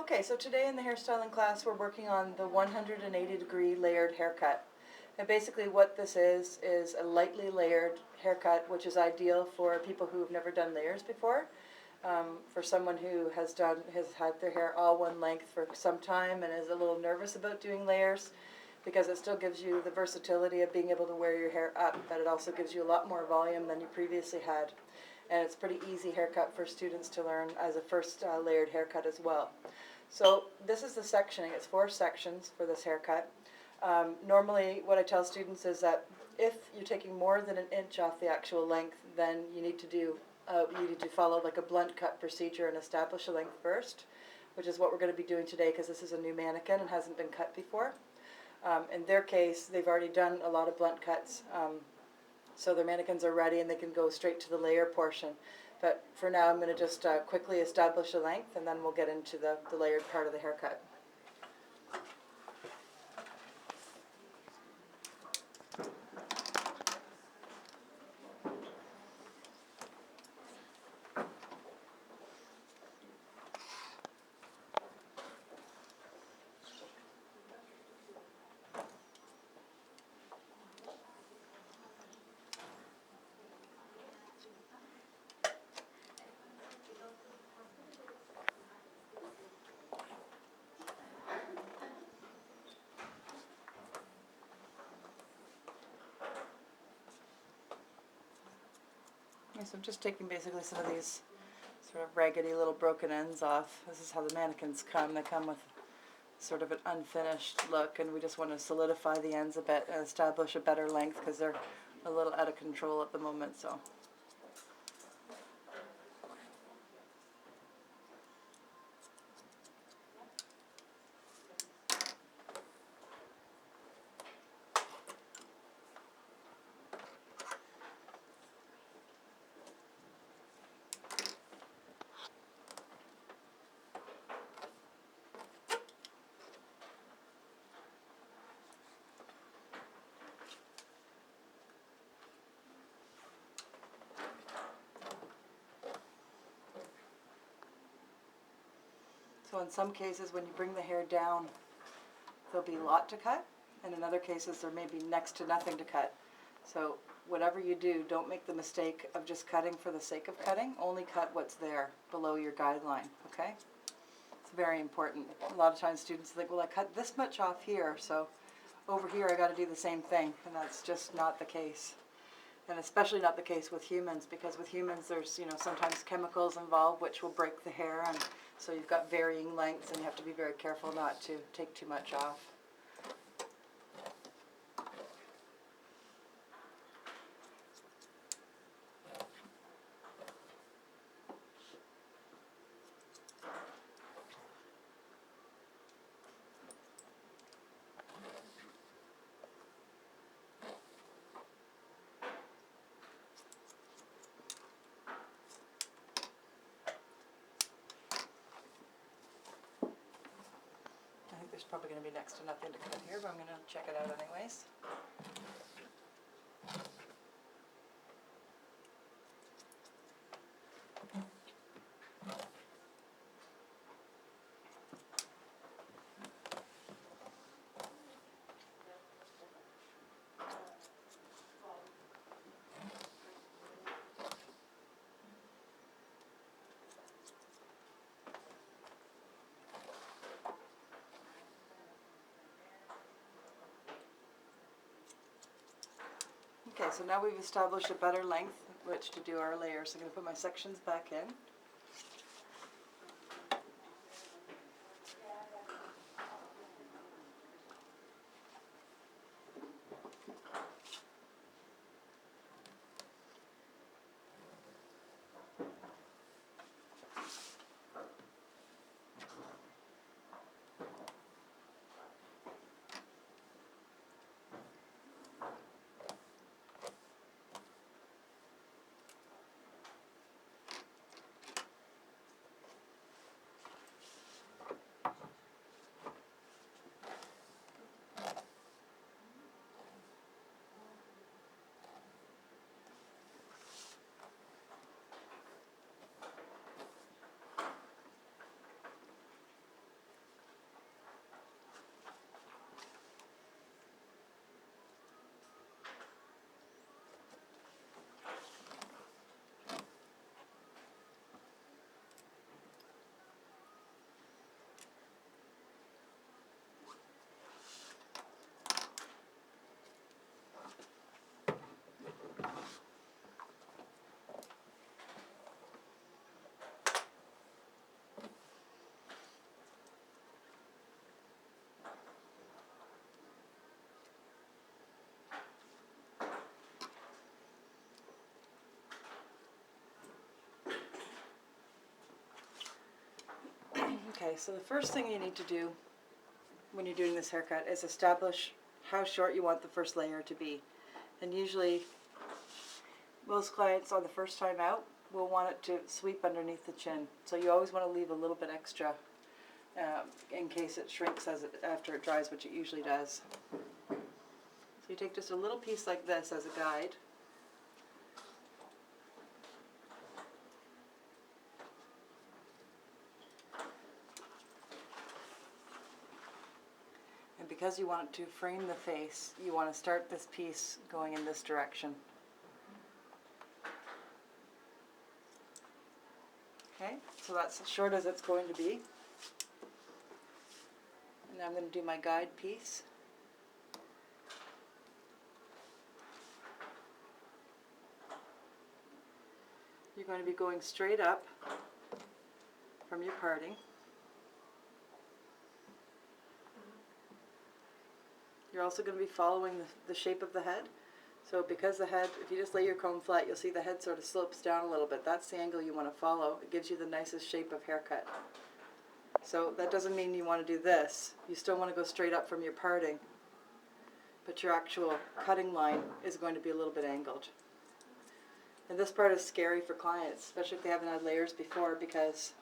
Okay, so today in the hairstyling class we're working on the 180-degree layered haircut. And basically what this is a lightly layered haircut, which is ideal for people who have never done layers before. For someone who has had their hair all one length for some time and is a little nervous about doing layers, because it still gives you the versatility of being able to wear your hair up, but it also gives you a lot more volume than you previously had. And it's a pretty easy haircut for students to learn as a first layered haircut as well. So this is the sectioning. It's 4 sections for this haircut. Normally what I tell students is that if you're taking more than an inch off the actual length, then you need to follow like a blunt cut procedure and establish a length first, which is what we're going to be doing today because this is a new mannequin and hasn't been cut before. In their case, they've already done a lot of blunt cuts, so their mannequins are ready and they can go straight to the layer portion. But for now, I'm going to just quickly establish a length, and then we'll get into the layered part of the haircut. Okay, so I'm just taking basically some of these sort of raggedy little broken ends off. This is how the mannequins come. They come with sort of an unfinished look, and we just want to solidify the ends a bit and establish a better length because they're a little out of control at the moment. So. So in some cases, when you bring the hair down, there'll be a lot to cut, and in other cases, there may be next to nothing to cut. So whatever you do, don't make the mistake of just cutting for the sake of cutting. Only cut what's there below your guideline, okay? It's very important. A lot of times students think, well, I cut this much off here, so over here I got to do the same thing, and that's just not the case. And especially not the case with humans, because with humans there's, sometimes chemicals involved which will break the hair, and so you've got varying lengths and you have to be very careful not to take too much off. I think there's probably going to be next to nothing to cut here, but I'm going to check it out anyways. Okay, so now we've established a better length at which to do our layers. So I'm going to put my sections back in. Okay, so the first thing you need to do when you're doing this haircut is establish how short you want the first layer to be. And usually most clients on the first time out will want it to sweep underneath the chin. So you always want to leave a little bit extra in case it shrinks after it dries, which it usually does. So you take just a little piece like this as a guide. And because you want it to frame the face, you want to start this piece going in this direction. Okay, so that's as short as it's going to be. And now I'm going to do my guide piece. You're going to be going straight up from your parting. You're also going to be following the shape of the head. So because the head, if you just lay your comb flat, you'll see the head sort of slopes down a little bit. That's the angle you want to follow. It gives you the nicest shape of haircut. So that doesn't mean you want to do this. You still want to go straight up from your parting, but your actual cutting line is going to be a little bit angled. And this part is scary for clients, especially if they haven't had layers before, because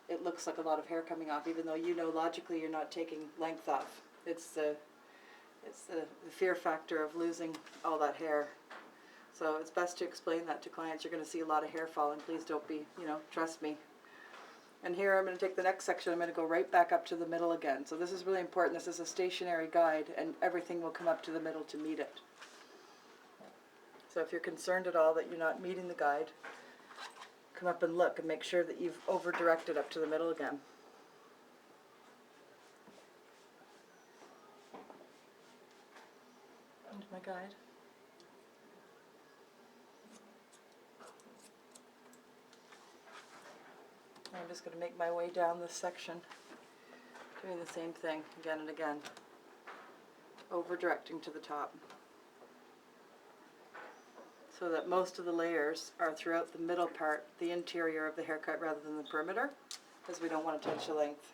it looks like a lot of hair coming off, even though you know logically you're not taking length off. It's the fear factor of losing all that hair. So it's best to explain that to clients. You're going to see a lot of hair falling. Please don't be, trust me. And here I'm going to take the next section. I'm going to go right back up to the middle again. So this is really important. This is a stationary guide, and everything will come up to the middle to meet it. So if you're concerned at all that you're not meeting the guide, come up and look and make sure that you've over-directed up to the middle again. And my guide. I'm just going to make my way down this section, doing the same thing again and again, over-directing to the top, so that most of the layers are throughout the middle part, the interior of the haircut, rather than the perimeter, because we don't want to touch the length.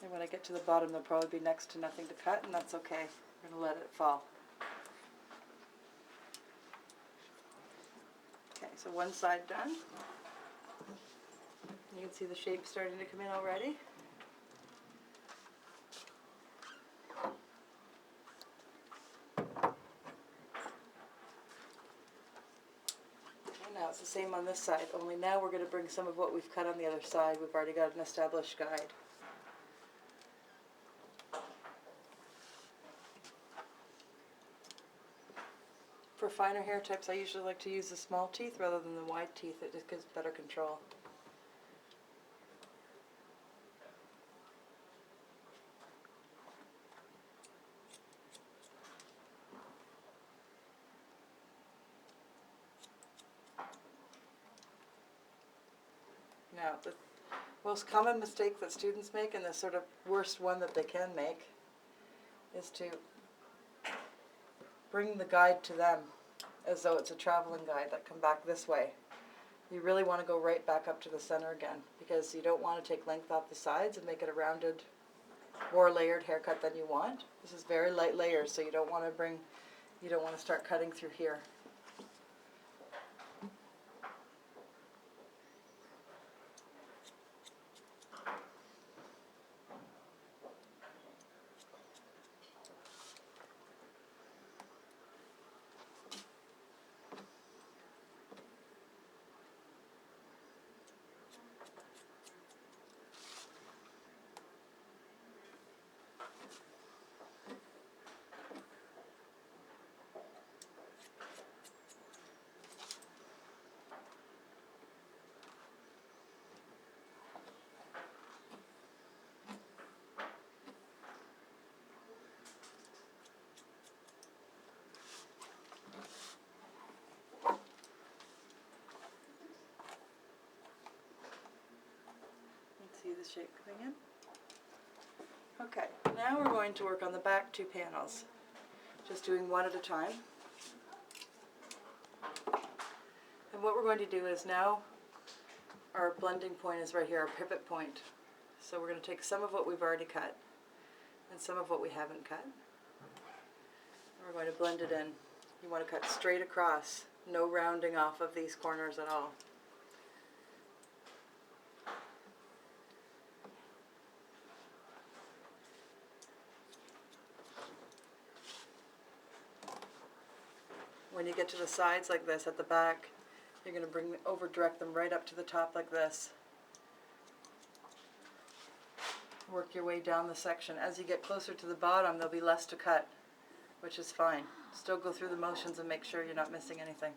And when I get to the bottom, there'll probably be next to nothing to cut, and that's okay. I'm going to let it fall. Okay, so one side done. You can see the shape starting to come in already. And now it's the same on this side, only now we're going to bring some of what we've cut on the other side. We've already got an established guide. For finer hair types, I usually like to use the small teeth rather than the wide teeth. It just gives better control. Now, the most common mistake that students make, and the sort of worst one that they can make, is to bring the guide to them as though it's a traveling guide, like come back this way. You really want to go right back up to the center again, because you don't want to take length off the sides and make it a rounded, more layered haircut than you want. This is very light layers, so you don't want to start cutting through here. the shape coming in? Okay, now we're going to work on the back 2 panels. Just doing one at a time. And what we're going to do is now our blending point is right here, our pivot point. So we're going to take some of what we've already cut and some of what we haven't cut. And we're going to blend it in. You want to cut straight across, no rounding off of these corners at all. When you get to the sides like this at the back, you're going to direct them right up to the top like this. Work your way down the section. As you get closer to the bottom, there'll be less to cut, which is fine. Still go through the motions and make sure you're not missing anything.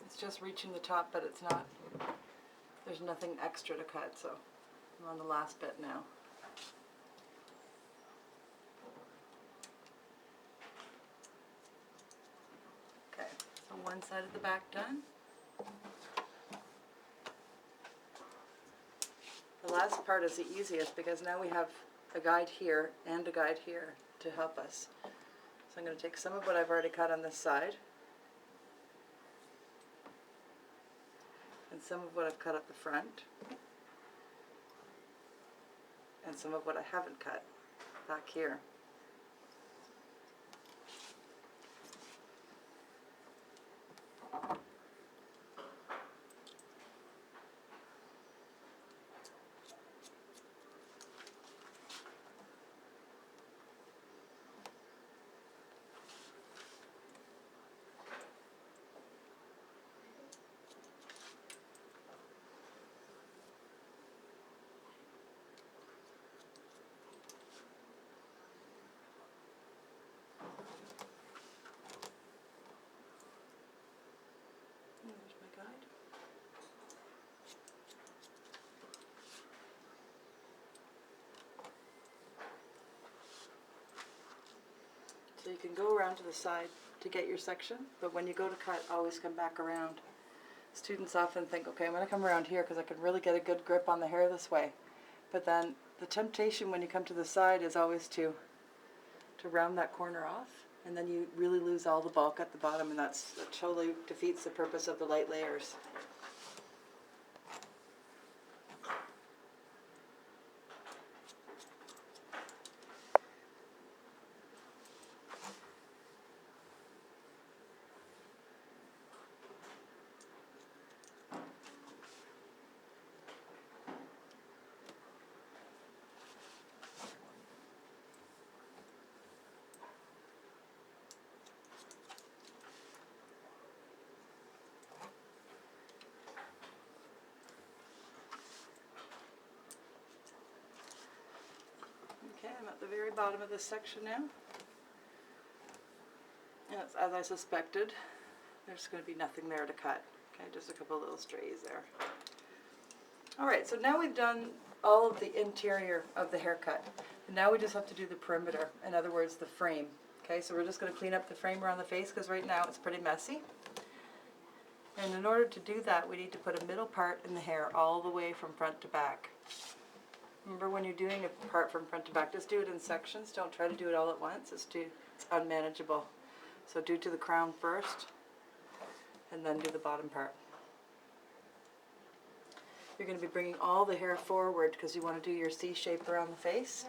It's just reaching the top, but it's not. There's nothing extra to cut, so I'm on the last bit now. Okay, so one side of the back done. The last part is the easiest because now we have a guide here and a guide here to help us. So I'm going to take some of what I've already cut on this side and some of what I've cut up the front and some of what I haven't cut back here. There's my guide. So you can go around to the side to get your section, but when you go to cut, always come back around. Students often think, okay, I'm going to come around here because I can really get a good grip on the hair this way. But then the temptation when you come to the side is always to round that corner off, and then you really lose all the bulk at the bottom, and that totally defeats the purpose of the light layers. Okay, I'm at the very bottom of this section now. And it's as I suspected. There's going to be nothing there to cut. Okay, just a couple little strays there. Alright, so now we've done all of the interior of the haircut. And now we just have to do the perimeter, in other words, the frame. Okay, so we're just going to clean up the frame around the face because right now it's pretty messy. And in order to do that, we need to put a middle part in the hair all the way from front to back. Remember, when you're doing a part from front to back, just do it in sections. Don't try to do it all at once. It's unmanageable. So do to the crown first, and then do the bottom part. You're going to be bringing all the hair forward because you want to do your C shape around the face.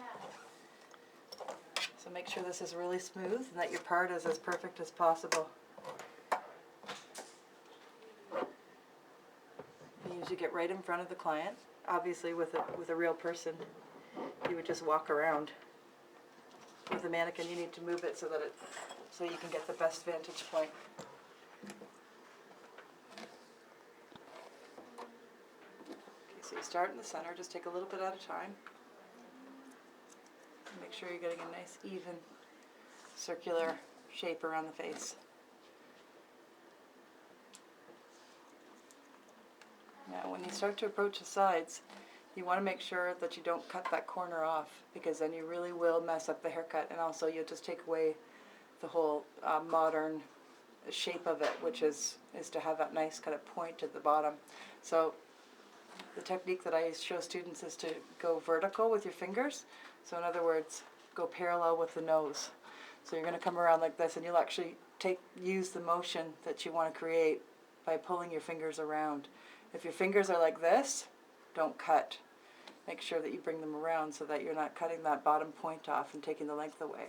So make sure this is really smooth and that your part is as perfect as possible. You usually get right in front of the client. Obviously, with a real person, you would just walk around. With a mannequin, you need to move it so you can get the best vantage point. you start in the center, just take a little bit at a time. Make sure you're getting a nice even circular shape around the face. Now when you start to approach the sides, you want to make sure that you don't cut that corner off, because then you really will mess up the haircut, and also you'll just take away the whole modern shape of it, which is to have that nice kind of point at the bottom. So the technique that I show students is to go vertical with your fingers. So in other words, go parallel with the nose. So you're going to come around like this, and you'll actually use the motion that you want to create by pulling your fingers around. If your fingers are like this, don't cut. Make sure that you bring them around so that you're not cutting that bottom point off and taking the length away.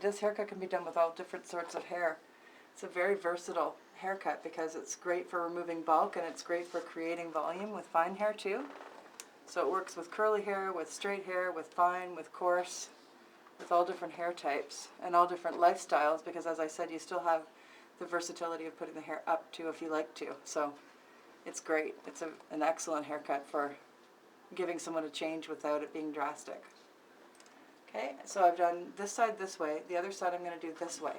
This haircut can be done with all different sorts of hair. It's a very versatile haircut because it's great for removing bulk, and it's great for creating volume with fine hair too. So it works with curly hair, with straight hair, with fine, with coarse, with all different hair types and all different lifestyles, because as I said, you still have the versatility of putting the hair up too if you like to. So it's great. It's an excellent haircut for giving someone a change without it being drastic. Okay, so I've done this side this way, the other side I'm going to do this way.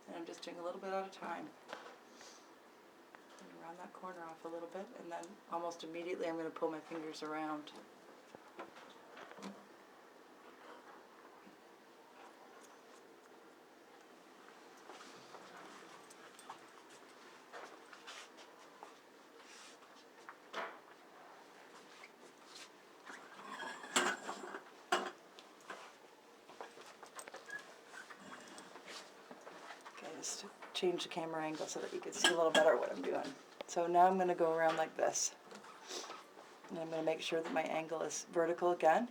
And I'm just doing a little bit at a time. And round that corner off a little bit, and then almost immediately I'm going to pull my fingers around. Just to change the camera angle so that you can see a little better what I'm doing. So now I'm going to go around like this. And I'm going to make sure that my angle is vertical again,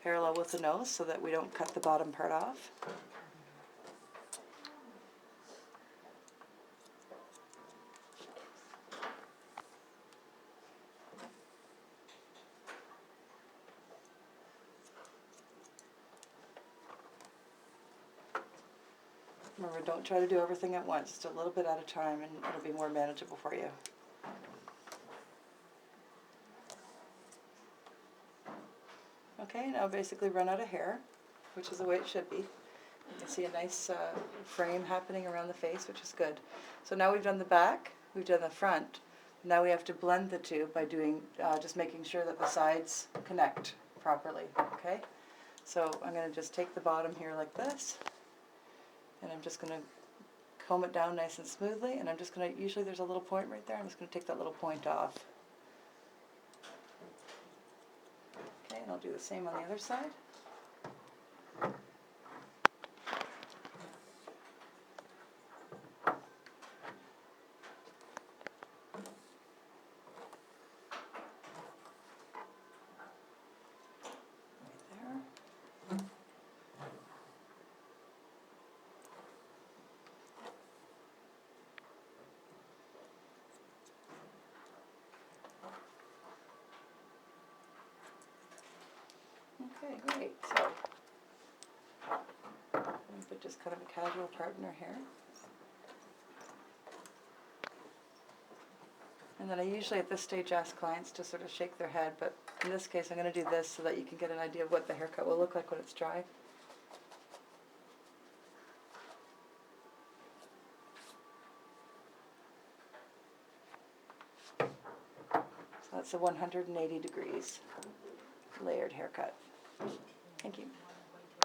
parallel with the nose, so that we don't cut the bottom part off. Remember, don't try to do everything at once, just a little bit at a time, and it'll be more manageable for you. Okay, now basically run out of hair, which is the way it should be. You can see a nice frame happening around the face, which is good. So now we've done the back, we've done the front. Now we have to blend the two by doing just making sure that the sides connect properly. Okay, so I'm going to just take the bottom here like this, and I'm just going to comb it down nice and smoothly, and I'm just going to, usually there's a little point right there, I'm just going to take that little point off. Okay, and I'll do the same on the other side. Okay, great. So I'm going to put just kind of a casual part in her hair. And then I usually at this stage ask clients to sort of shake their head, but in this case I'm going to do this so that you can get an idea of what the haircut will look like when it's dry. So that's a 180 degrees layered haircut. Thank you.